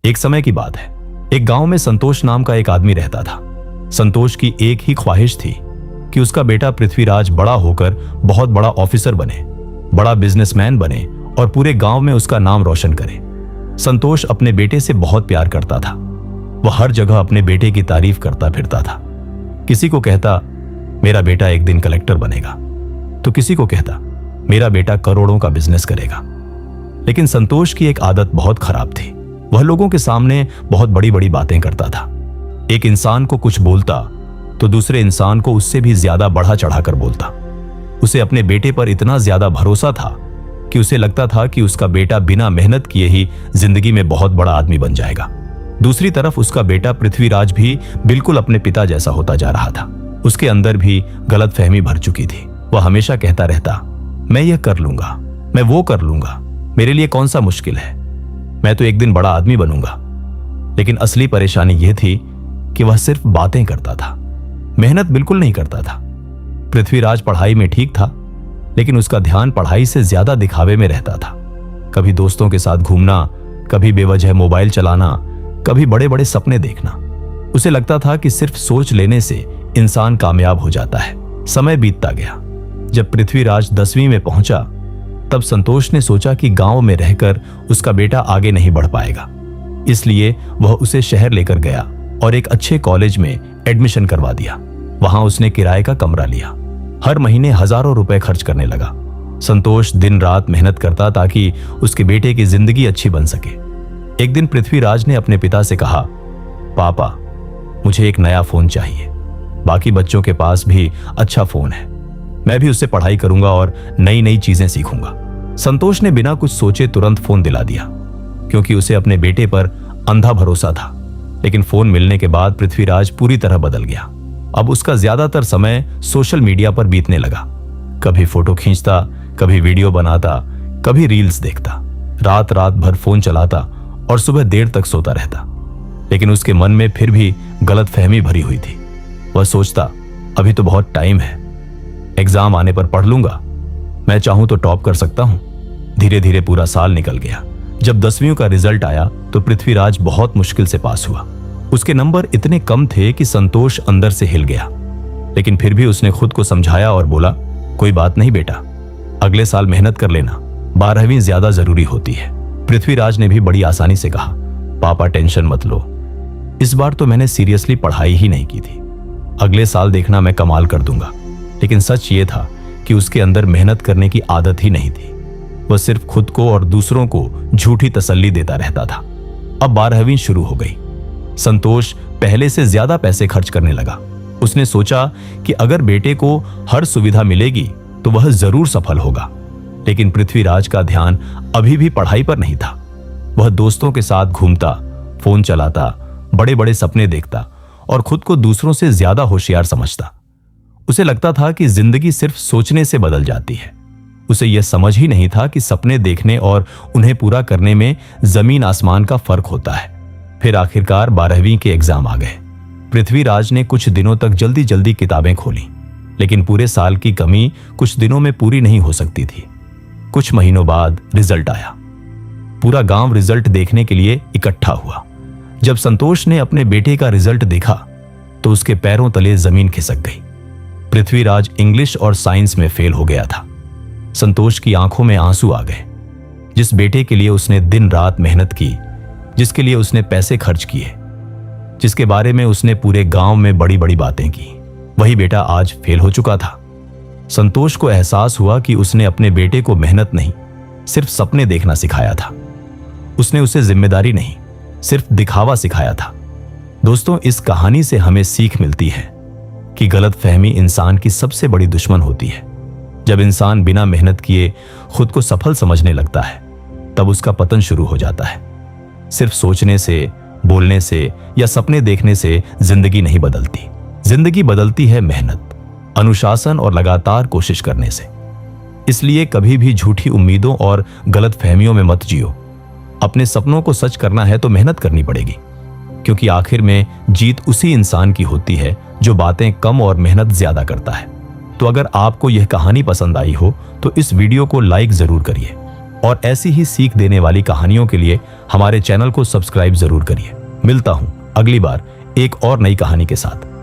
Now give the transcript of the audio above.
एक समय की बात है, एक गांव में संतोष नाम का एक आदमी रहता था। संतोष की एक ही ख्वाहिश थी कि उसका बेटा पृथ्वीराज बड़ा होकर बहुत बड़ा ऑफिसर बने, बड़ा बिजनेसमैन बने और पूरे गांव में उसका नाम रोशन करे। संतोष अपने बेटे से बहुत प्यार करता था। वह हर जगह अपने बेटे की तारीफ करता फिरता था। किसी को कहता मेरा बेटा एक दिन कलेक्टर बनेगा, तो किसी को कहता मेरा बेटा करोड़ों का बिजनेस करेगा। लेकिन संतोष की एक आदत बहुत खराब थी। वह लोगों के सामने बहुत बड़ी बड़ी बातें करता था। एक इंसान को कुछ बोलता तो दूसरे इंसान को उससे भी ज्यादा बढ़ा चढ़ाकर बोलता। उसे अपने बेटे पर इतना ज्यादा भरोसा था कि उसे लगता था कि उसका बेटा बिना मेहनत किए ही जिंदगी में बहुत बड़ा आदमी बन जाएगा। दूसरी तरफ उसका बेटा पृथ्वीराज भी बिल्कुल अपने पिता जैसा होता जा रहा था। उसके अंदर भी गलतफहमी भर चुकी थी। वह हमेशा कहता रहता मैं यह कर लूंगा, मैं वो कर लूंगा, मेरे लिए कौन सा मुश्किल है, मैं तो एक दिन बड़ा आदमी बनूंगा। लेकिन असली परेशानी यह थी कि वह सिर्फ बातें करता था, मेहनत बिल्कुल नहीं करता था। पृथ्वीराज पढ़ाई में ठीक था, लेकिन उसका ध्यान पढ़ाई से ज्यादा दिखावे में रहता था। कभी दोस्तों के साथ घूमना, कभी बेवजह मोबाइल चलाना, कभी बड़े बड़े सपने देखना। उसे लगता था कि सिर्फ सोच लेने से इंसान कामयाब हो जाता है। समय बीतता गया। जब पृथ्वीराज 10वीं में पहुंचा, तब संतोष ने सोचा कि गांव में रहकर उसका बेटा आगे नहीं बढ़ पाएगा। इसलिए वह उसे शहर लेकर गया और एक अच्छे कॉलेज में एडमिशन करवा दिया। वहां उसने किराए का कमरा लिया। हर महीने हजारों रुपए खर्च करने लगा। संतोष दिन रात मेहनत करता ताकि उसके बेटे की जिंदगी अच्छी बन सके। एक दिन पृथ्वीराज ने अपने पिता से कहा, पापा, मुझे एक नया फोन चाहिए। बाकी बच्चों के पास भी अच्छा फोन है, मैं भी उससे पढ़ाई करूंगा और नई नई चीजें सीखूंगा। संतोष ने बिना कुछ सोचे तुरंत फोन दिला दिया, क्योंकि उसे अपने बेटे पर अंधा भरोसा था। लेकिन फोन मिलने के बाद पृथ्वीराज पूरी तरह बदल गया। अब उसका ज्यादातर समय सोशल मीडिया पर बीतने लगा। कभी फोटो खींचता, कभी वीडियो बनाता, कभी रील्स देखता, रात रात भर फोन चलाता और सुबह देर तक सोता रहता। लेकिन उसके मन में फिर भी गलतफहमी भरी हुई थी। वह सोचता अभी तो बहुत टाइम है, एग्जाम आने पर पढ़ लूंगा, मैं चाहूं तो टॉप कर सकता हूं। धीरे धीरे पूरा साल निकल गया। जब 10वीं का रिजल्ट आया तो पृथ्वीराज बहुत मुश्किल से पास हुआ। उसके नंबर इतने कम थे कि संतोष अंदर से हिल गया। लेकिन फिर भी उसने खुद को समझाया और बोला, कोई बात नहीं बेटा, अगले साल मेहनत कर लेना, 12वीं ज्यादा जरूरी होती है। पृथ्वीराज ने भी बड़ी आसानी से कहा, पापा टेंशन मत लो, इस बार तो मैंने सीरियसली पढ़ाई ही नहीं की थी, अगले साल देखना मैं कमाल कर दूंगा। लेकिन सच ये था कि उसके अंदर मेहनत करने की आदत ही नहीं थी। वह सिर्फ खुद को और दूसरों को झूठी तसल्ली देता रहता था। अब 12वीं शुरू हो गई। संतोष पहले से ज्यादा पैसे खर्च करने लगा। उसने सोचा कि अगर बेटे को हर सुविधा मिलेगी तो वह जरूर सफल होगा। लेकिन पृथ्वीराज का ध्यान अभी भी पढ़ाई पर नहीं था। वह दोस्तों के साथ घूमता, फोन चलाता, बड़े बड़े सपने देखता और खुद को दूसरों से ज्यादा होशियार समझता। उसे लगता था कि जिंदगी सिर्फ सोचने से बदल जाती है। उसे यह समझ ही नहीं था कि सपने देखने और उन्हें पूरा करने में जमीन आसमान का फर्क होता है। फिर आखिरकार 12वीं के एग्जाम आ गए। पृथ्वीराज ने कुछ दिनों तक जल्दी जल्दी किताबें खोली, लेकिन पूरे साल की कमी कुछ दिनों में पूरी नहीं हो सकती थी। कुछ महीनों बाद रिजल्ट आया। पूरा गांव रिजल्ट देखने के लिए इकट्ठा हुआ। जब संतोष ने अपने बेटे का रिजल्ट देखा तो उसके पैरों तले जमीन खिसक गई। पृथ्वीराज इंग्लिश और साइंस में फेल हो गया था। संतोष की आंखों में आंसू आ गए। जिस बेटे के लिए उसने दिन रात मेहनत की, जिसके लिए उसने पैसे खर्च किए, जिसके बारे में उसने पूरे गांव में बड़ी बड़ी बातें की, वही बेटा आज फेल हो चुका था। संतोष को एहसास हुआ कि उसने अपने बेटे को मेहनत नहीं, सिर्फ सपने देखना सिखाया था। उसने उसे जिम्मेदारी नहीं, सिर्फ दिखावा सिखाया था। दोस्तों, इस कहानी से हमें सीख मिलती है कि गलतफहमी इंसान की सबसे बड़ी दुश्मन होती है। जब इंसान बिना मेहनत किए खुद को सफल समझने लगता है, तब उसका पतन शुरू हो जाता है। सिर्फ सोचने से, बोलने से या सपने देखने से जिंदगी नहीं बदलती। जिंदगी बदलती है मेहनत, अनुशासन और लगातार कोशिश करने से। इसलिए कभी भी झूठी उम्मीदों और गलतफहमियों में मत जियो। अपने सपनों को सच करना है तो मेहनत करनी पड़ेगी, क्योंकि आखिर में जीत उसी इंसान की होती है जो बातें कम और मेहनत ज्यादा करता है। तो अगर आपको यह कहानी पसंद आई हो तो इस वीडियो को लाइक जरूर करिए और ऐसी ही सीख देने वाली कहानियों के लिए हमारे चैनल को सब्सक्राइब जरूर करिए। मिलता हूं अगली बार एक और नई कहानी के साथ।